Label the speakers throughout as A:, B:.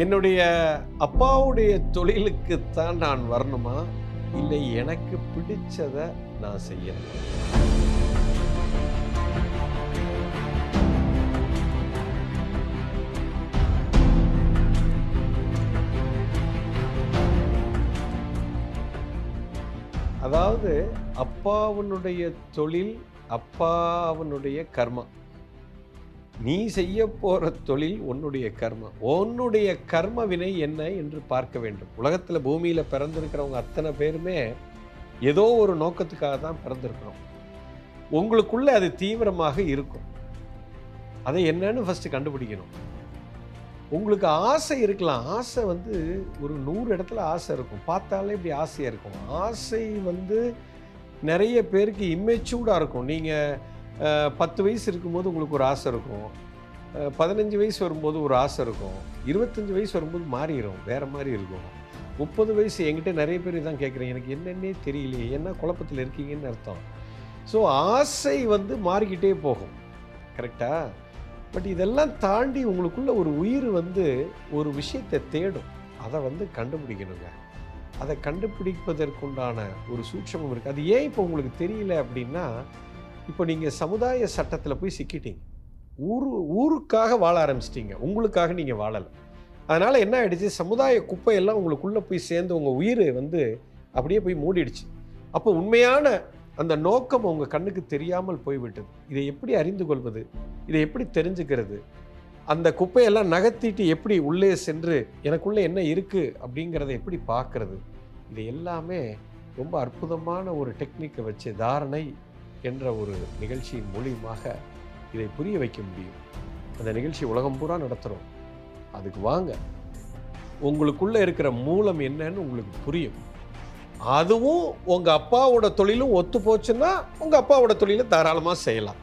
A: என்னுடைய அப்பாவுடைய தொழிலுக்குத்தான் நான் வரணுமா, இல்லை எனக்கு பிடிச்சதை நான் செய்யணும்? அதாவது அப்பாவுடைய தொழில், அப்பாவுடைய கர்மா. நீ செய்ய போற தொழில் உன்னுடைய கர்மா. உன்னுடைய கர்ம வினை என்ன என்று பார்க்க வேண்டும். உலகத்துல பூமியில பிறந்திருக்கிறவங்க அத்தனை பேருமே ஏதோ ஒரு நோக்கத்துக்காக தான் பிறந்திருக்கிறோம். உங்களுக்குள்ள அது தீவிரமாக இருக்கும். அதை என்னன்னு ஃபர்ஸ்ட் கண்டுபிடிக்கணும். உங்களுக்கு ஆசை இருக்கலாம். ஆசை ஒரு 100 இடத்துல ஆசை இருக்கும். பார்த்தாலே இப்படி ஆசையா இருக்கும். ஆசை நிறைய பேருக்கு இம்மெச்சூர்டாக இருக்கும். நீங்கள் 10 வயசு இருக்கும்போது உங்களுக்கு ஒரு ஆசை இருக்கும். 15 வயசு வரும்போது ஒரு ஆசை இருக்கும். 25 வயசு வரும்போது மாறிடும், வேறு மாதிரி இருக்கும். 30 வயசு என்கிட்ட நிறைய பேர் இதான் கேட்குறேன், எனக்கு என்னென்னே தெரியலையே, என்ன குழப்பத்தில் இருக்கீங்கன்னு அர்த்தம். ஸோ ஆசை மாறிக்கிட்டே போகும். கரெக்டா? பட் இதெல்லாம் தாண்டி உங்களுக்குள்ள ஒரு உயிர் ஒரு விஷயத்தை தேடும். அதை கண்டுபிடிக்கணுங்க. அதை கண்டுபிடிப்பதற்குண்டான ஒரு சூட்சமம் இருக்குது. அது ஏன் இப்போ உங்களுக்கு தெரியல அப்படின்னா, இப்போ நீங்கள் சமுதாய சட்டத்தில் போய் சிக்கிட்டீங்க. ஊருக்காக வாழ ஆரம்பிச்சிட்டிங்க, உங்களுக்காக நீங்கள் வாழலை. அதனால் என்ன ஆகிடுச்சு, சமுதாய குப்பையெல்லாம் உங்களுக்குள்ளே போய் சேர்ந்து உங்கள் உயிர் அப்படியே போய் மூடிடுச்சு. அப்போ உண்மையான அந்த நோக்கம் உங்கள் கண்ணுக்கு தெரியாமல் போய்விட்டது. இதை எப்படி அறிந்து கொள்வது, இதை எப்படி தெரிஞ்சுக்கிறது, அந்த குப்பையெல்லாம் நகர்த்திட்டு எப்படி உள்ளே சென்று எனக்குள்ளே என்ன இருக்குது அப்படிங்கிறத எப்படி பார்க்கறது, இது எல்லாமே ரொம்ப அற்புதமான ஒரு டெக்னிக்கை வச்சு தாரணை என்ற ஒரு நிகழ்ச்சியின் மூலியமாக இதை புரிய வைக்க முடியும். அந்த நிகழ்ச்சி உலகம் பூரா நடத்துகிறோம். அதுக்கு வாங்க, உங்களுக்குள்ளே இருக்கிற மூலம் என்னன்னு உங்களுக்கு புரியும். அதுவும் உங்கள் அப்பாவோட தொழிலும் ஒத்து போச்சுன்னா உங்கள் அப்பாவோட தொழிலை தாராளமாக செய்யலாம்.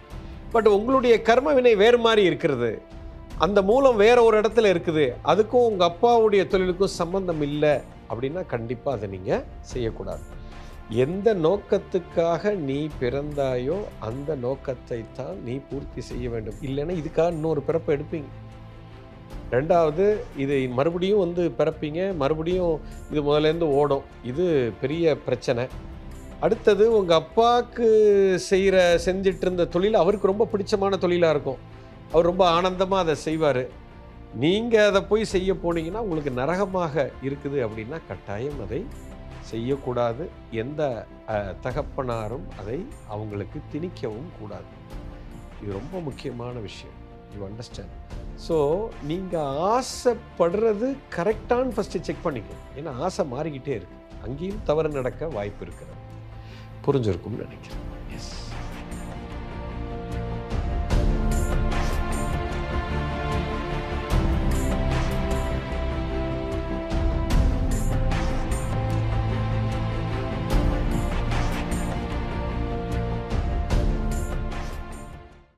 A: பட் உங்களுடைய கர்ம வினை வேறு மாதிரி இருக்கிறது, அந்த மூலம் வேற ஒரு இடத்துல இருக்குது, அதுக்கும் உங்கள் அப்பாவுடைய தொழிலுக்கும் சம்பந்தம் இல்லை அப்படின்னா கண்டிப்பாக அதை நீங்கள் செய்யக்கூடாது. எந்த நோக்கத்துக்காக நீ பிறந்தாயோ அந்த நோக்கத்தை தான் நீ பூர்த்தி செய்ய வேண்டும். இல்லைன்னா இதுக்காக இன்னொரு பிறப்பை எடுப்பீங்க. ரெண்டாவது, இதை மறுபடியும் பிறப்பீங்க, மறுபடியும் இது முதலேருந்து ஓடும். இது பெரிய பிரச்சனை. அடுத்தது, உங்கள் அப்பாவுக்கு செஞ்சிட்டு இருந்த தொழில் அவருக்கு ரொம்ப பிடிச்சமான தொழிலாக இருக்கும். அவர் ரொம்ப ஆனந்தமாக அதை செய்வார். நீங்கள் அதை போய் செய்ய போனீங்கன்னா உங்களுக்கு நரகமாக இருக்குது அப்படின்னா கட்டாயம் அதை செய்யக்கூடாது. எந்த தகப்பனாரும் அதை அவங்களுக்கு திணிக்கவும் கூடாது. இது ரொம்ப முக்கியமான விஷயம். You understand? ஸோ நீங்கள் ஆசைப்படுறது கரெக்டானு ஃபஸ்ட்டு செக் பண்ணிக்கணும். ஏன்னா ஆசை மாறிக்கிட்டே இருக்குது. அங்கேயும் தவறு நடக்க வாய்ப்பு இருக்கிறது. புரிஞ்சிருக்கும்னு நினைக்கிறேன்.